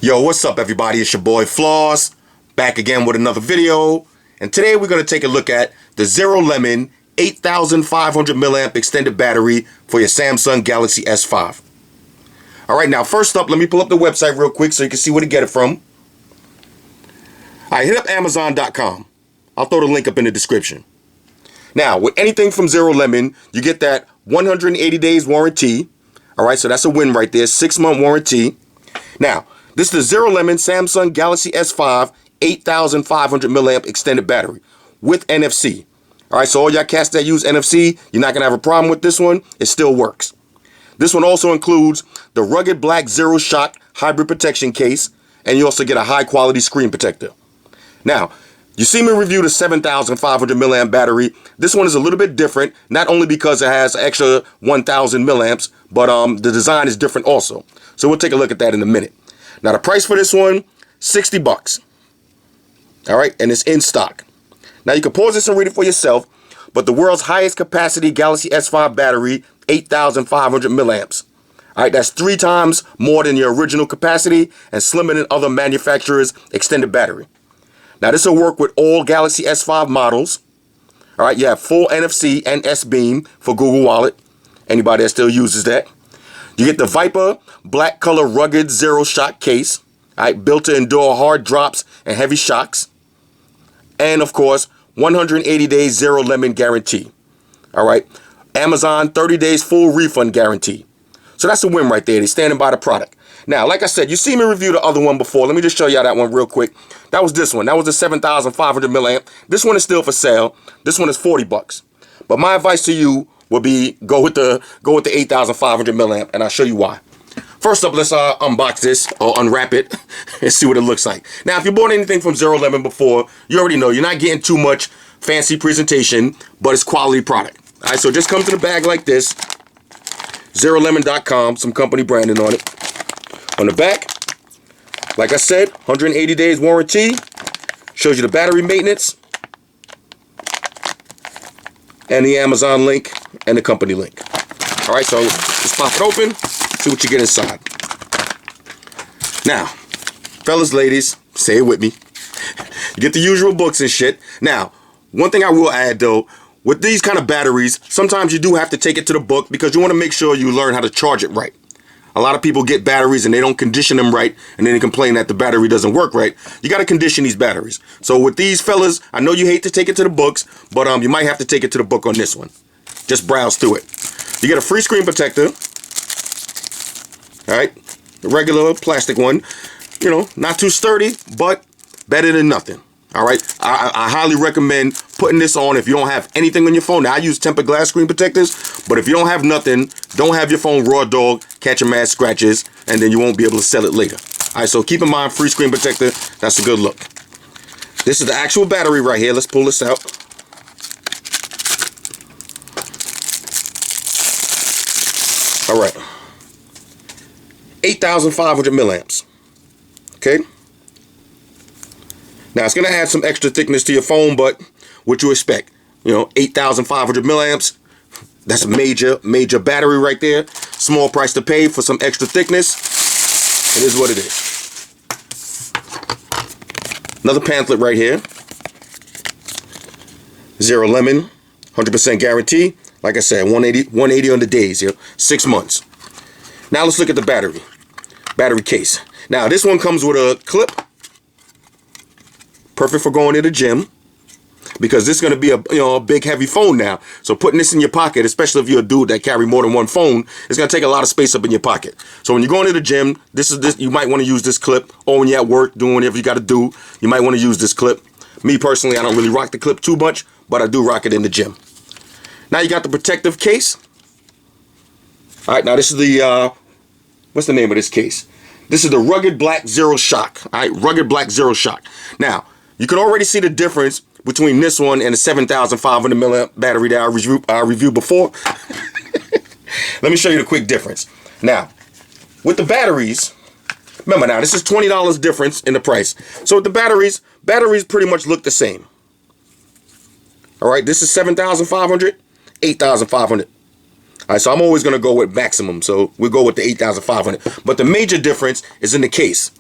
Yo, what's up everybody? It's your boy Floss, back again with another video. And today we're going to take a look at the Zerolemon 8500 milliamp extended battery for your Samsung Galaxy S5. Alright, now first up, let me pull up the website real quick so you can see where to get it from. Alright, hit up Amazon.com. I'll throw the link up in the description. Now, with anything from Zerolemon, you get that 180 days warranty. Alright, so that's a win right there, 6-month warranty. Now, this is the Zerolemon Samsung Galaxy S5 8500 milliamp extended battery with NFC. Alright, so all y'all cats that use NFC, you're not going to have a problem with this one. It still works. This one also includes the rugged black Zero Shock hybrid protection case, and you also get a high quality screen protector. Now, you see me review the 7500 milliamp battery. This one is a little bit different, not only because it has extra 1000 milliamps, but the design is different also. So we'll take a look at that in a minute. Now the price for this one, 60 bucks. All right, and it's in stock. Now you can pause this and read it for yourself, but the world's highest capacity Galaxy S5 battery, 8500 milliamps. All right, that's 3 times more than your original capacity and slimmer than other manufacturers' extended battery. Now this will work with all Galaxy S5 models. All right, you have full NFC and S-Beam for Google Wallet. Anybody that still uses that. You get the Viper black color rugged Zero Shock case, all right, built to endure hard drops and heavy shocks. And of course, 180 days Zerolemon guarantee. All right, Amazon 30 days full refund guarantee. So that's a win right there. They're standing by the product. Now, like I said, you see me review the other one before. Let me just show y'all that one real quick. That was this one. That was the 7500 milliamp. This one is still for sale. This one is 40 bucks. But my advice to you would be go with the 8500 milliamp, and I'll show you why. First up, let's unbox this or unwrap it and see what it looks like. Now, if you bought anything from Zerolemon before, you already know you're not getting too much fancy presentation, but it's quality product. All right, so it just comes in a bag like this. Zerolemon.com, some company branding on it. On the back, like I said, 180 days warranty. Shows you the battery maintenance. And the Amazon link and the company link. All right, so let's pop it open, see what you get inside. Now, fellas, ladies, say it with me. You get the usual books and shit. Now, one thing I will add though, with these kind of batteries, sometimes you do have to take it to the book because you want to make sure you learn how to charge it right. A lot of people get batteries and they don't condition them right, and then they complain that the battery doesn't work right. You got to condition these batteries. So with these fellas, I know you hate to take it to the books, but you might have to take it to the book on this one. Just browse through it. You get a free screen protector. All right, the regular plastic one. You know, not too sturdy, but better than nothing. All right, I highly recommend putting this on if you don't have anything on your phone. Now, I use tempered glass screen protectors, but if you don't have nothing, don't have your phone raw dog, catching mad scratches, and then you won't be able to sell it later. All right, so keep in mind, free screen protector, that's a good look. This is the actual battery right here. Let's pull this out. All right, 8500 milliamps, okay? Now, it's going to add some extra thickness to your phone, but what you expect? You know, 8500 milliamps. That's a major battery right there. Small price to pay for some extra thickness. It is what it is. Another pamphlet right here. Zerolemon, 100% guarantee. Like I said, 180 on the days here. 6 months. Now, let's look at the battery case. Now, this one comes with a clip. Perfect for going to the gym, because this is going to be a big heavy phone now. So putting this in your pocket, especially if you're a dude that carry more than one phone, it's going to take a lot of space up in your pocket. So when you're going to the gym, you might want to use this clip, or when you're at work doing whatever you got to do, you might want to use this clip. Me personally, I don't really rock the clip too much, but I do rock it in the gym. Now you got the protective case. All right, now this is the what's the name of this case? This is the rugged black Zero Shock. All right, rugged black Zero Shock. Now, you can already see the difference between this one and the 7500 milliamp battery that I reviewed before. Let me show you the quick difference. Now, with the batteries, remember now, this is $20 difference in the price. So with the batteries pretty much look the same. All right, this is 7500, 8500. All right, so I'm always going to go with maximum. So we'll go with the 8500. But the major difference is in the case.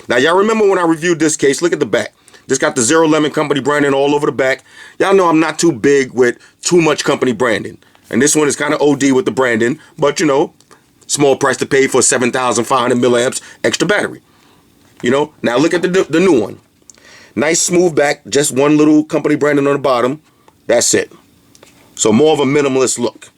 Now, y'all remember when I reviewed this case? Look at the back. This got the Zerolemon company branding all over the back. Y'all know I'm not too big with too much company branding. And this one is kind of OD with the branding, but you know, small price to pay for 7,500 milliamps extra battery. You know, now look at the new one. Nice smooth back, just one little company branding on the bottom. That's it. So more of a minimalist look.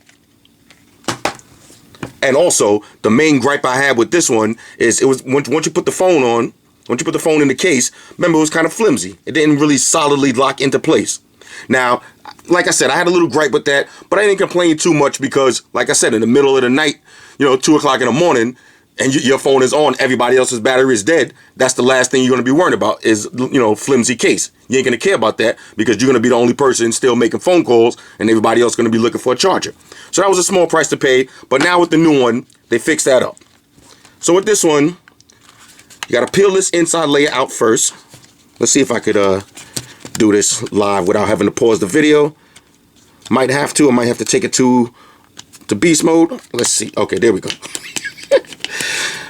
And also, the main gripe I had with this one is it was once you put the phone on, once you put the phone in the case, remember it was kind of flimsy. It didn't really solidly lock into place. Now, like I said, I had a little gripe with that, but I didn't complain too much because, like I said, in the middle of the night, you know, 2 o'clock in the morning, and your phone is on, everybody else's battery is dead, that's the last thing you're going to be worried about is, you know, flimsy case. You ain't going to care about that because you're going to be the only person still making phone calls and everybody else is going to be looking for a charger. So that was a small price to pay, but now with the new one, they fixed that up. So with this one, you got to peel this inside layer out first. Let's see if I could do this live without having to pause the video. Might have to. I might have to take it to beast mode. Let's see. Okay, there we go.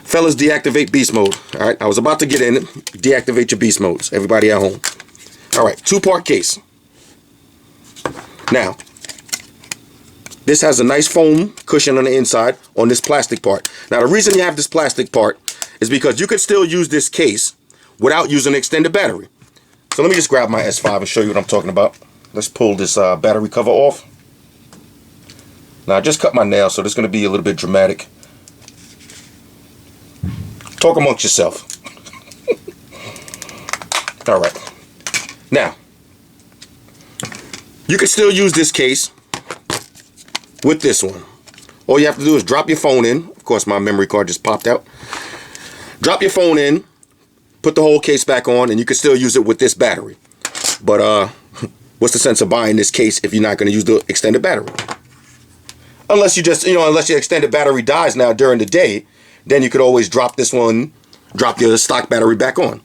Fellas, deactivate beast mode. All right, I was about to get in it. Deactivate your beast modes. Everybody at home. All right, 2-part case. Now, this has a nice foam cushion on the inside on this plastic part. Now, the reason you have this plastic part is because you could still use this case without using an extended battery. So let me just grab my S5 and show you what I'm talking about. Let's pull this battery cover off. Now, I just cut my nail, so this is going to be a little bit dramatic. Talk amongst yourself. All right. Now, you can still use this case with this one. All you have to do is drop your phone in. Of course, my memory card just popped out. Drop your phone in, put the whole case back on, and you can still use it with this battery. But what's the sense of buying this case if you're not going to use the extended battery? Unless you just, unless your extended battery dies now during the day, then you could always drop this one, drop your stock battery back on.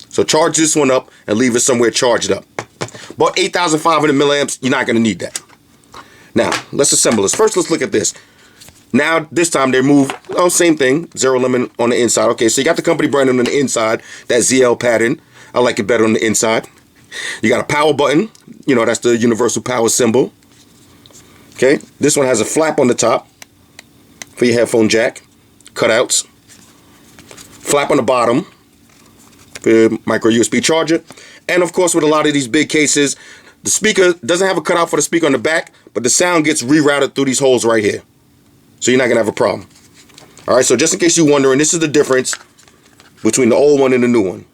So charge this one up and leave it somewhere charged up. But 8,500 milliamps, you're not going to need that. Now, let's assemble this. First, let's look at this. Now, this time they move, same thing, Zerolemon on the inside. Okay, so you got the company branding on the inside, that ZL pattern. I like it better on the inside. You got a power button. That's the universal power symbol. Okay, this one has a flap on the top for your headphone jack, cutouts. Flap on the bottom for your micro USB charger. And of course, with a lot of these big cases, the speaker doesn't have a cutout for the speaker on the back, but the sound gets rerouted through these holes right here. So you're not going to have a problem. All right, so just in case you're wondering, this is the difference between the old one and the new one.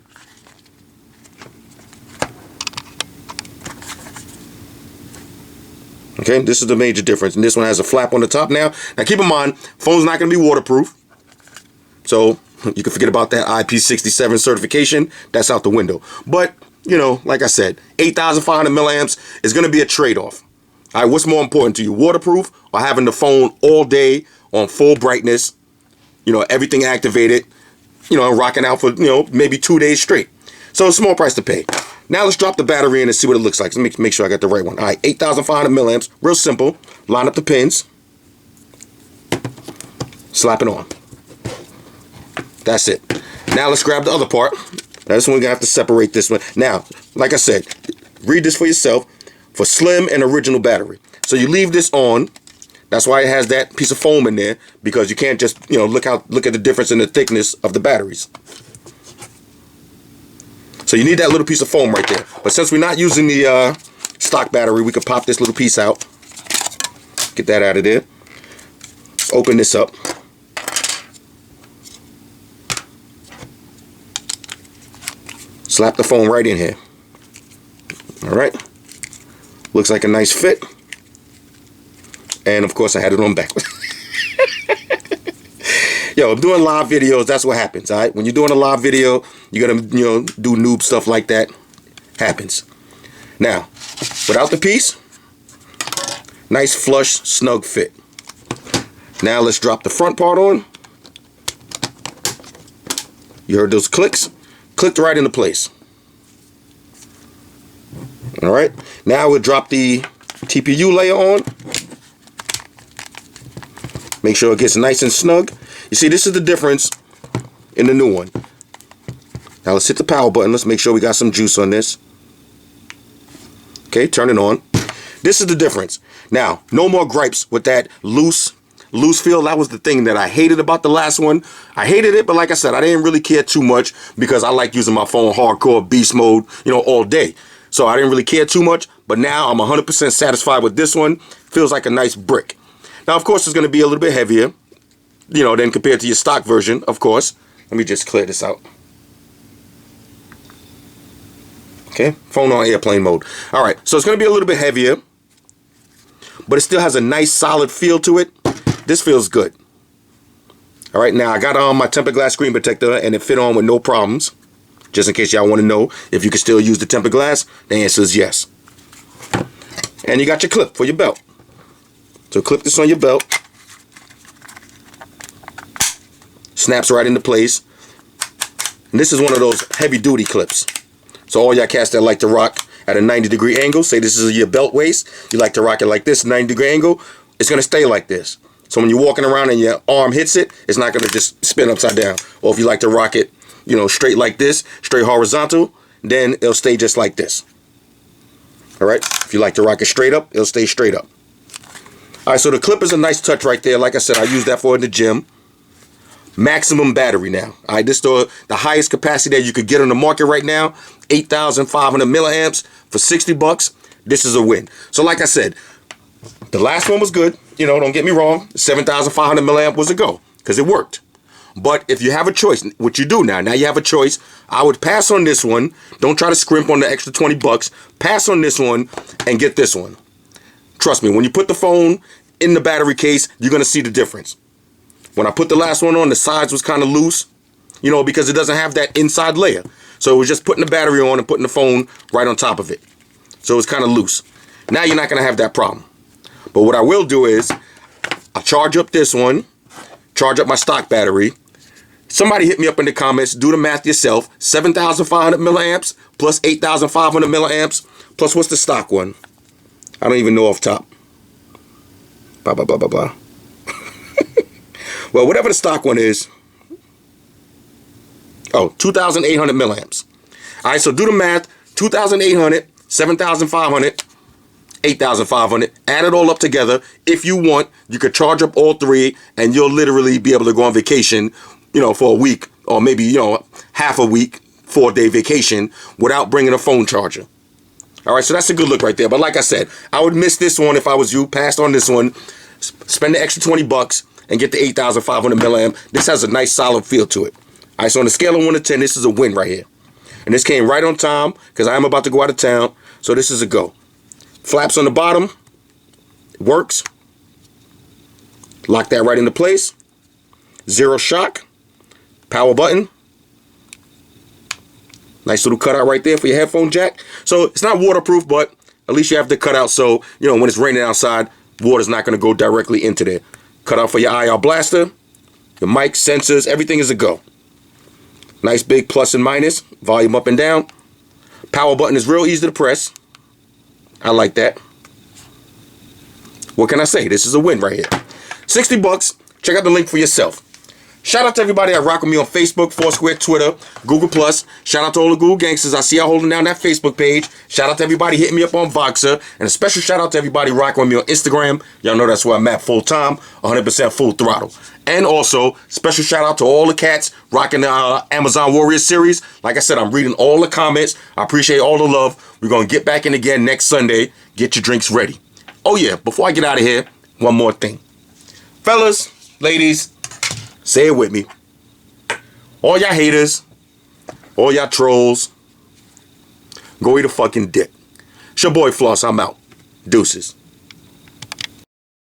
Okay, this is the major difference. And this one has a flap on the top now. Now keep in mind, phone's not going to be waterproof. So you can forget about that IP67 certification. That's out the window. But, like I said, 8,500 milliamps is going to be a trade-off. All right, what's more important to you, waterproof or having the phone all day on full brightness, everything activated, and rocking out for, maybe 2 days straight. So it's a small price to pay. Now let's drop the battery in and see what it looks like. Let me make sure I got the right one. All right, 8,500 milliamps, real simple. Line up the pins. Slap it on. That's it. Now let's grab the other part. Now this one we're going to have to separate this one. Now, like I said, read this for yourself. For slim and original battery. So you leave this on. That's why it has that piece of foam in there, because you can't just, look at the difference in the thickness of the batteries. So you need that little piece of foam right there. But since we're not using the stock battery, we can pop this little piece out. Get that out of there. Let's open this up. Slap the foam right in here. All right. Looks like a nice fit. And of course I had it on backwards. Yo, I'm doing live videos, that's what happens, alright? When you're doing a live video, you're gonna, do noob stuff like that. Happens. Now, without the piece, nice flush, snug fit. Now let's drop the front part on. You heard those clicks? Clicked right into place. Alright, now we'll drop the TPU layer on. Make sure it gets nice and snug. You see, this is the difference in the new one. Now let's hit the power button. Let's make sure we got some juice on this. Okay, turn it on. This is the difference. Now, no more gripes with that loose feel. That was the thing that I hated about the last one. I hated it, but like I said, I didn't really care too much because I like using my phone hardcore beast mode, all day. So I didn't really care too much, but now I'm 100% satisfied with this one. Feels like a nice brick. Now, of course, it's going to be a little bit heavier, than compared to your stock version, of course. Let me just clear this out. Okay, phone on airplane mode. All right, so it's going to be a little bit heavier, but it still has a nice solid feel to it. This feels good. All right, now I got on my tempered glass screen protector and it fit on with no problems. Just in case y'all want to know if you can still use the tempered glass, the answer is yes. And you got your clip for your belt. So clip this on your belt. Snaps right into place. And this is one of those heavy duty clips. So all y'all cats that like to rock at a 90-degree angle, say this is your belt waist, you like to rock it like this, 90-degree angle, it's going to stay like this. So when you're walking around and your arm hits it, it's not going to just spin upside down. Or if you like to rock it, straight like this, straight horizontal, then it'll stay just like this. All right? If you like to rock it straight up, it'll stay straight up. All right, so the clip is a nice touch right there. Like I said, I use that for in the gym. Maximum battery now. All right, this is the highest capacity that you could get on the market right now, 8,500 milliamps for 60 bucks. This is a win. So like I said, the last one was good. Don't get me wrong. 7,500 milliamp was a go because it worked. But if you have a choice, what you do now you have a choice. I would pass on this one. Don't try to scrimp on the extra 20 bucks. Pass on this one and get this one. Trust me, when you put the phone in the battery case, you're going to see the difference. When I put the last one on, the sides was kind of loose, because it doesn't have that inside layer. So it was just putting the battery on and putting the phone right on top of it. So it's kind of loose. Now you're not going to have that problem. But what I will do is I'll charge up this one, charge up my stock battery. Somebody hit me up in the comments, do the math yourself. 7,500 milliamps plus 8,500 milliamps plus what's the stock one? I don't even know off top. Blah, blah, blah, blah, blah. Well, whatever the stock one is. Oh, 2,800 milliamps. All right, so do the math. 2,800, 7,500, 8,500. Add it all up together. If you want, you could charge up all three and you'll literally be able to go on vacation, for a week or maybe, half a week, 4-day vacation without bringing a phone charger. All right, so that's a good look right there. But like I said, I would miss this one if I was you. Passed on this one. Spend the extra 20 bucks and get the 8,500 milliamp. This has a nice solid feel to it. All right, so on a scale of 1 to 10, this is a win right here. And this came right on time because I am about to go out of town. So this is a go. Flaps on the bottom. It works. Lock that right into place. Zero shock. Power button. Nice little cutout right there for your headphone jack. So it's not waterproof, but at least you have the cutout so, when it's raining outside, water's not going to go directly into there. Cutout for your IR blaster. Your mic, sensors, everything is a go. Nice big plus and minus. Volume up and down. Power button is real easy to press. I like that. What can I say? This is a win right here. 60 bucks. Check out the link for yourself. Shout out to everybody that rock with me on Facebook, Foursquare, Twitter, Google+. Shout out to all the Google gangsters. I see y'all holding down that Facebook page. Shout out to everybody hitting me up on Voxer. And a special shout out to everybody rocking with me on Instagram. Y'all know that's where I'm at full time, 100% full throttle. And also, special shout out to all the cats rocking the Amazon Warrior series. Like I said, I'm reading all the comments. I appreciate all the love. We're going to get back in again next Sunday. Get your drinks ready. Oh yeah, before I get out of here, one more thing. Fellas, ladies, say it with me. All y'all haters, all y'all trolls, go eat a fucking dick. It's your boy Floss, I'm out. Deuces.